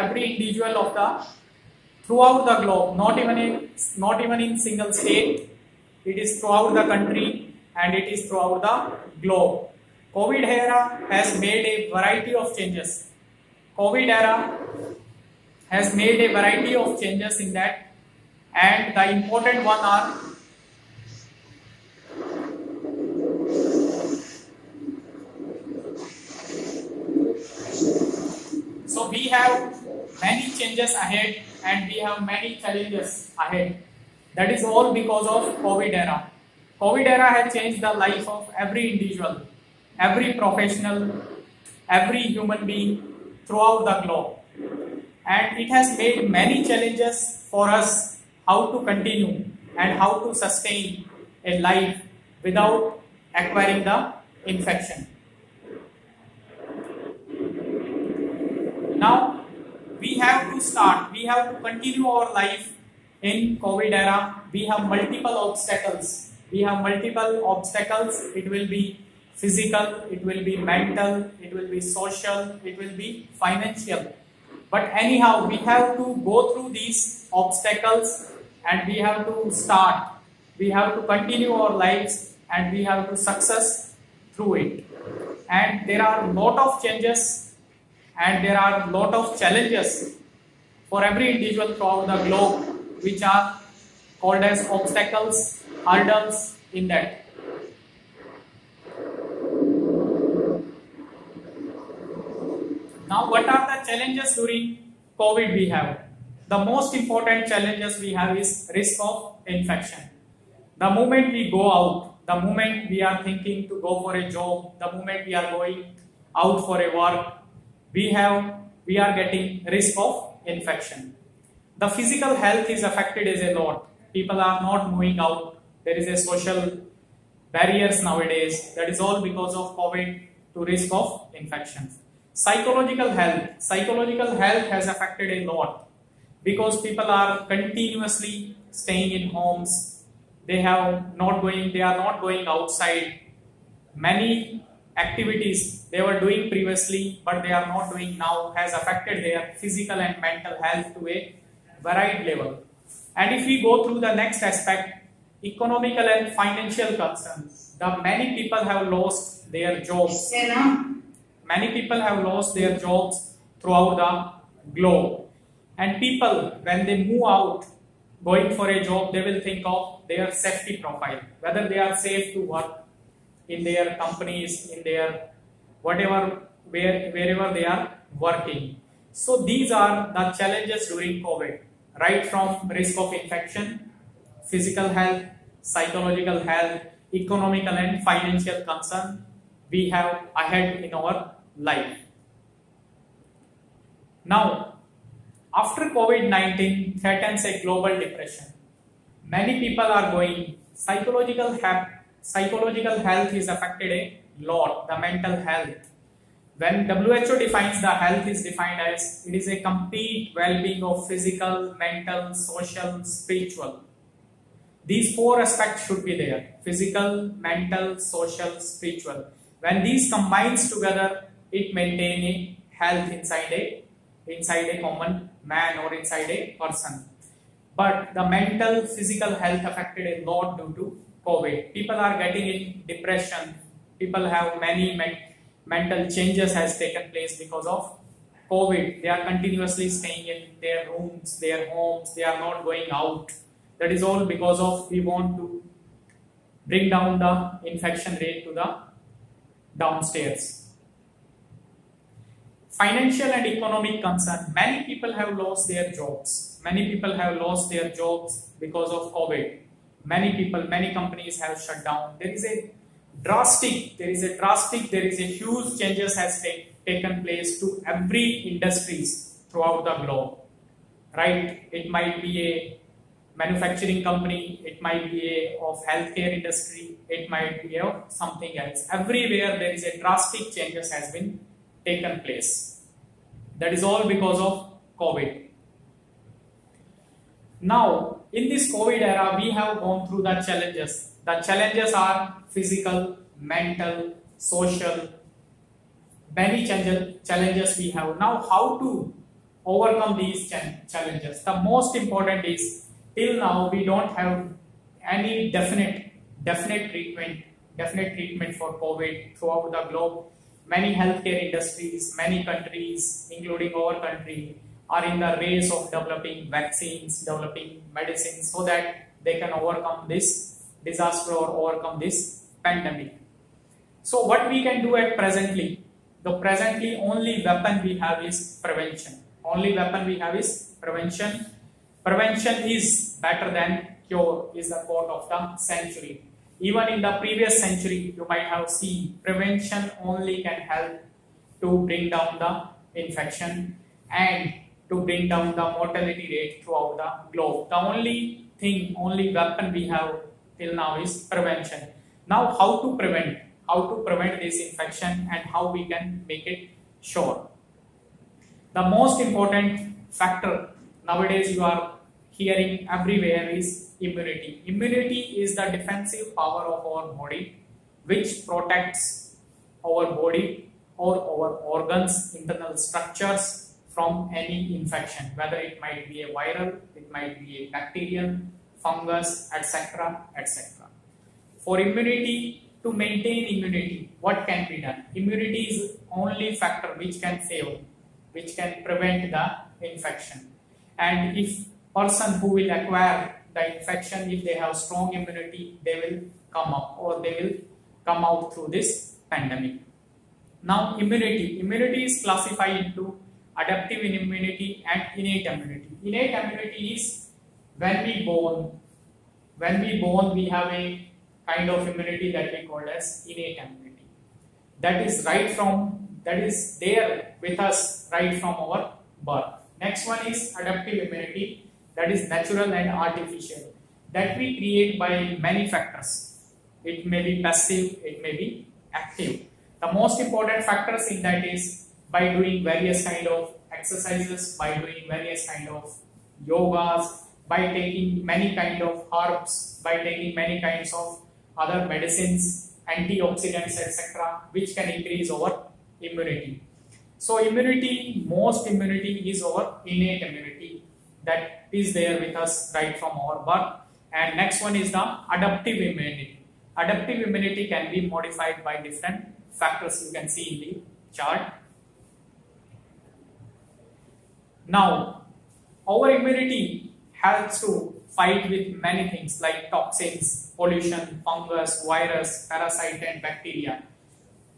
every individual of the throughout the globe, not even in single state. It is throughout the country and it is throughout the globe. COVID era has made a variety of changes. COVID era has made a variety of changes in that, and the important one are so we have many changes ahead and we have many challenges ahead. That is all because of COVID era. COVID era has changed the life of every individual, every professional, every human being throughout the globe. And it has made many challenges for us how to continue and how to sustain a life without acquiring the infection. Now, we have to continue our life in COVID era. We have multiple obstacles. It will be physical, it will be mental, it will be social, it will be financial. But anyhow, we have to go through these obstacles and we have to start. We have to continue our lives and we have to success through it. And there are a lot of changes and there are a lot of challenges for every individual throughout the globe, which are called as obstacles, hurdles in that. Now, what are the challenges during COVID we have? The most important challenges we have is risk of infection. The moment we go out, the moment we are thinking to go for a job, the moment we are going out for a work, we are getting risk of infection. The physical health is affected as a lot. People are not moving out. There is a social barriers nowadays. That is all because of COVID to risk of infection. Psychological health has affected a lot because people are continuously staying in homes. They are not going outside. Many activities they were doing previously but they are not doing now has affected their physical and mental health to a varied level. And if we go through the next aspect, economical and financial concerns, many people have lost their jobs. Many people have lost their jobs throughout the globe. And people, when they move out, going for a job, they will think of their safety profile, whether they are safe to work in their companies, in their wherever they are working. So these are the challenges during COVID, right from risk of infection, physical health, psychological health, economical and financial concern we have ahead in our life. Now, after COVID-19 threatens a global depression, many people are going, psychological health is affected a lot, the mental health. When WHO defines the health is defined as it is a complete well-being of physical, mental, social, spiritual. These four aspects should be there: physical, mental, social, spiritual. When these combines together, it maintains a health inside a common man or inside a person. But the mental, physical health affected a lot due to COVID. People are getting in depression. People have many mental changes has taken place because of COVID. They are continuously staying in their rooms, their homes. They are not going out. That is all because of we want to bring down the infection rate to the downstairs. Financial and economic concern. Many people have lost their jobs. Many people have lost their jobs because of COVID. Many companies have shut down. There is a huge changes has taken place to every industries throughout the globe. Right? It might be a manufacturing company, it might be a of healthcare industry, it might be of something else. Everywhere there is a drastic changes has been taken place. That is all because of COVID. Now, in this COVID era, we have gone through the challenges. The challenges are physical, mental, social, many challenges we have. Now, how to overcome these challenges. The most important is, till now we don't have any definite treatment for COVID throughout the globe. Many healthcare industries, many countries, including our country, are in the race of developing vaccines, developing medicines, so that they can overcome this disaster or overcome this pandemic. So what we can do at presently? The presently only weapon we have is prevention. Only weapon we have is prevention. Prevention is better than cure is the quote of the century. Even in the previous century, you might have seen prevention only can help to bring down the infection and to bring down the mortality rate throughout the globe. The only weapon we have till now is prevention. Now, how to prevent? How to prevent this infection and how we can make it sure? The most important factor nowadays you are hearing everywhere is immunity. Immunity is the defensive power of our body which protects our body or our organs, internal structures from any infection, whether it might be a viral, it might be a bacterial, fungus, etc. etc. For immunity, to maintain immunity, what can be done? Immunity is only factor which can save, which can prevent the infection. And if person who will acquire the infection, if they have strong immunity, they will come up or they will come out through this pandemic. Now immunity is classified into adaptive immunity and innate immunity. Innate immunity is when we born we have a kind of immunity that we call as innate immunity. That is there with us right from our birth. Next one is adaptive immunity, that is natural and artificial, that we create by many factors. It may be passive, it may be active. The most important factors in that is by doing various kind of exercises, by doing various kind of yogas, by taking many kind of herbs, by taking many kinds of other medicines, antioxidants, etc., which can increase our immunity. So most immunity is our innate immunity that is there with us right from our birth. And next one is the adaptive immunity. Adaptive immunity can be modified by different factors you can see in the chart. Now, our immunity helps to fight with many things like toxins, pollution, fungus, virus, parasite and bacteria.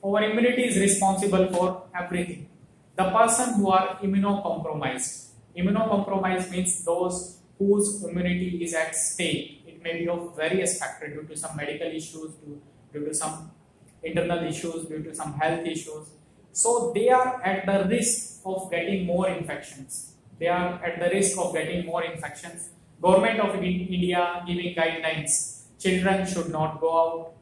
Our immunity is responsible for everything. The person who are immunocompromised. Immunocompromised means those whose immunity is at stake. It may be of various factors, due to some medical issues, due to some internal issues, due to some health issues. So they are at the risk of getting more infections. Government of India giving guidelines. Children should not go out.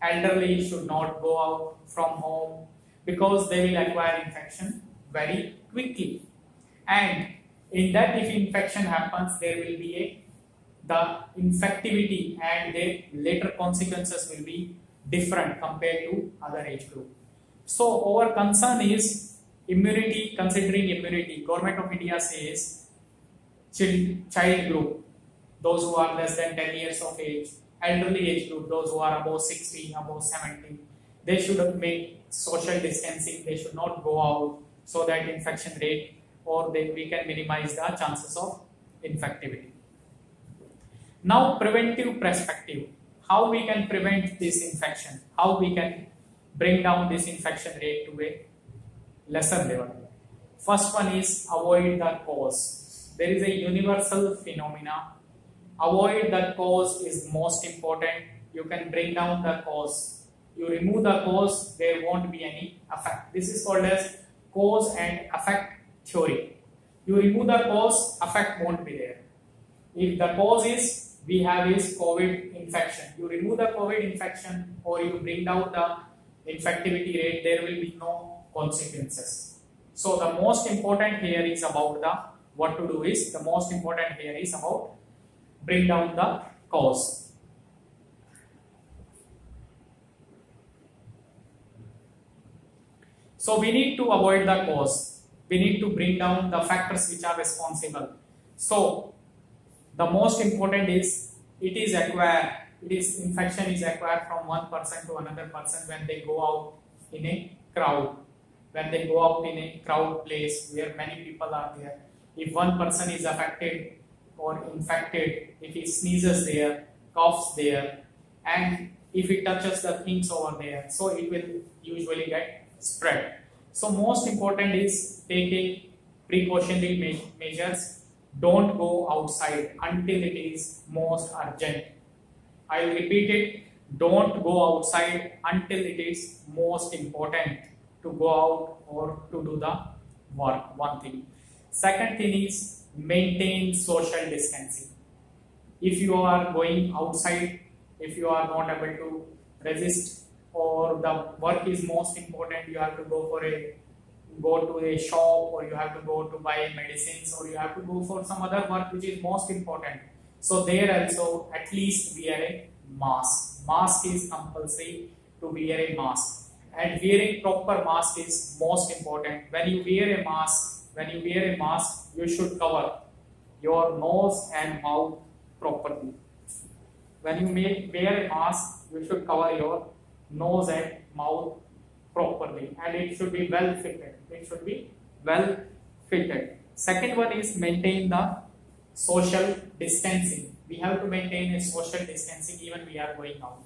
Elderly should not go out from home because they will acquire infection very quickly. And in that, if infection happens, there will be the infectivity and the later consequences will be different compared to other age group. So our concern is immunity. Considering immunity, Government of India says child group, those who are less than 10 years of age, elderly age group, those who are above 60, above 70, they should make social distancing, they should not go out, so that infection rate or we can minimize the chances of infectivity. Now, preventive perspective, how we can prevent this infection, how we can bring down this infection rate to a lesser level. First one is avoid the cause. There is a universal phenomena. Avoid the cause is most important. You can bring down the cause. You remove the cause, there won't be any effect. This is called as cause and effect theory. You remove the cause, effect won't be there. If the cause is we have is COVID infection, you remove the COVID infection or you bring down the infectivity rate, there will be no consequences. So the most important here is about what to do is, the most important here is about bring down the cause. So we need to avoid the cause. we need to bring down the factors which are responsible. So the most important is infection is acquired from one person to another person when they go out in a crowd. When they go out in a crowd place where many people are there, if one person is affected or infected, if he sneezes there, coughs there, and if it touches the things over there, so it will usually get spread. So most important is taking precautionary measures. Don't go outside until it is most urgent. I will repeat it. Don't go outside until it is most important to go out or to do the work. One thing. Second thing is maintain social distancing. If you are going outside, if you are not able to resist or the work is most important, you have to go to a shop, or you have to go to buy medicines, or you have to go for some other work which is most important. So there also at least wear a mask. Mask is compulsory to wear a mask, and wearing proper mask is most important. When you wear a mask, you should cover your nose and mouth properly. When you wear a mask, you should cover your nose and mouth properly, and it should be well fitted. Second one is maintain the social distancing. We have to maintain a social distancing even we are going out.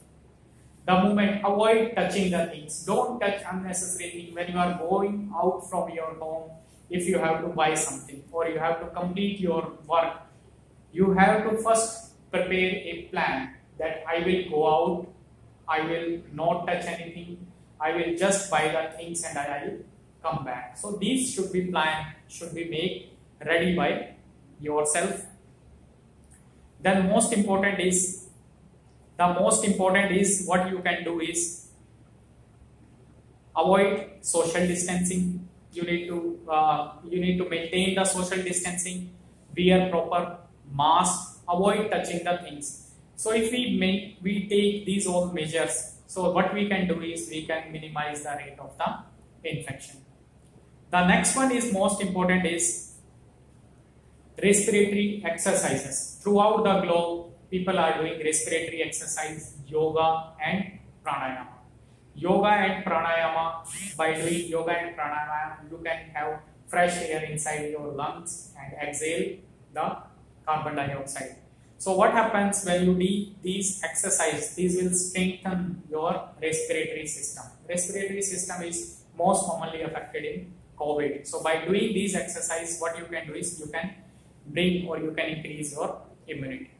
The moment, avoid touching the things. Don't touch unnecessary things when you are going out from your home. If you have to buy something or you have to complete your work, you have to first prepare a plan that I will go out, I will not touch anything, I will just buy the things and I will come back. So these should be planned, should be made ready by yourself. Then most important is what you can do is avoid social distancing. You need to maintain the social distancing, wear proper mask, avoid touching the things. So if we take these all measures, so what we can do is we can minimize the rate of the infection. The next one is most important is respiratory exercises. Throughout the globe, people are doing respiratory exercise, yoga and pranayama. Yoga and pranayama, by doing yoga and pranayama, you can have fresh air inside your lungs and exhale the carbon dioxide. So what happens when you do these exercises? These will strengthen your respiratory system. Respiratory system is most commonly affected in COVID. So by doing these exercises, what you can do is you can bring or you can increase your immunity.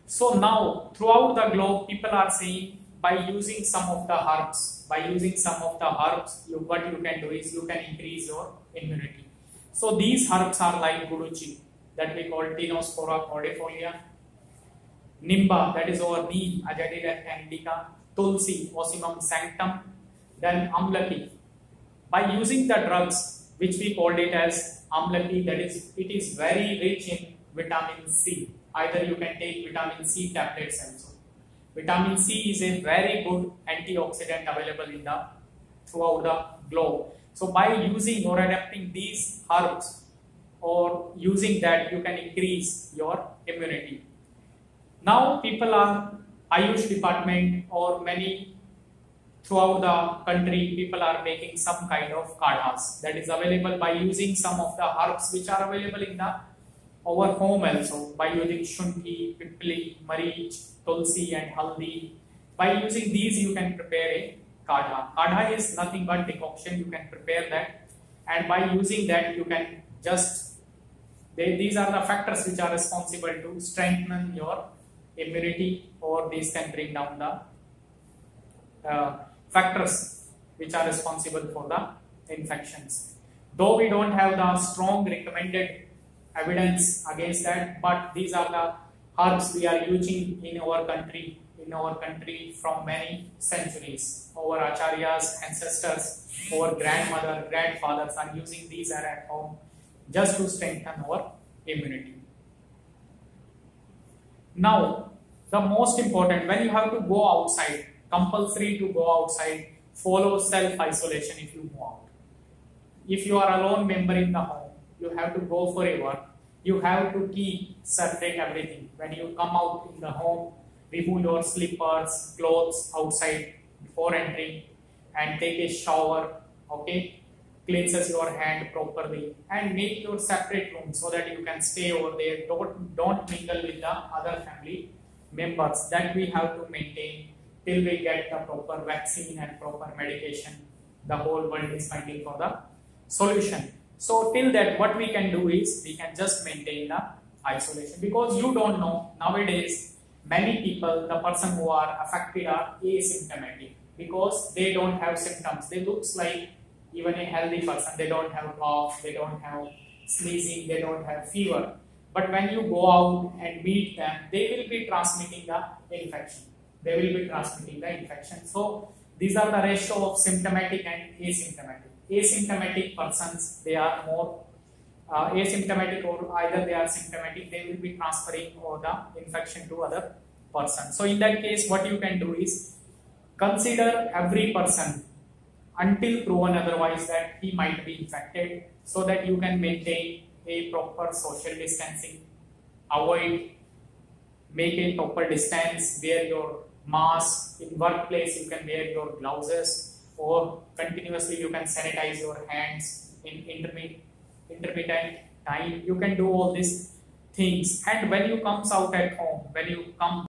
So now throughout the globe, people are saying by using some of the herbs, what you can do is you can increase your immunity. So these herbs are like guduchi, that we call Tinospora cordifolia, Nimba, that is our neem, Azadirachta indica, Tulsi, Ocimum sanctum, then Amlaki. By using the drugs, which we called it as Amlaki, that is, it is very rich in vitamin C. Either you can take vitamin C tablets also. Vitamin C is a very good antioxidant available throughout the globe. So by using or adapting these herbs or using that, you can increase your immunity. Now people are, Ayush department or many throughout the country, people are making some kind of kadhas that is available by using some of the herbs which are available in our home also, by using shunthi, pipli, marich, tulsi and haldi. By using these you can prepare a kadha. Kadha is nothing but decoction, you can prepare that, and by using that you can just, these are the factors which are responsible to strengthen your immunity, or these can bring down the factors which are responsible for the infections. Though we don't have the strong recommended evidence against that, but these are the herbs we are using in our country from many centuries. Our acharyas, ancestors, our grandmother, grandfathers are using these at home just to strengthen our immunity. Now, the most important, when you have to go outside, compulsory to go outside, follow self-isolation if you go out. if you are a lone member in the home, you have to go for a work, you have to keep separate everything. When you come out in the home, remove your slippers, clothes outside before entering, and take a shower, okay, cleanses your hand properly, and make your separate room so that you can stay over there. Don't mingle with the other family members. That we have to maintain till we get the proper vaccine and proper medication. The whole world is fighting for the solution. So till that, what we can do is we can just maintain the isolation, because you don't know nowadays many people, the person who are affected are asymptomatic because they don't have symptoms. They looks like even a healthy person. They don't have cough, they don't have sneezing, they don't have fever. But when you go out and meet them, they will be transmitting the infection. They will be transmitting the infection. So these are the ratio of symptomatic and asymptomatic. Asymptomatic persons, they are more asymptomatic, or either they are symptomatic, they will be transferring or the infection to other person. So in that case, what you can do is consider every person until proven otherwise that he might be infected, so that you can maintain a proper social distancing, avoid, make a proper distance, wear your mask. In workplace, you can wear your gloves, or continuously you can sanitize your hands in intermittent time. You can do all these things. And when you comes out at home, when you come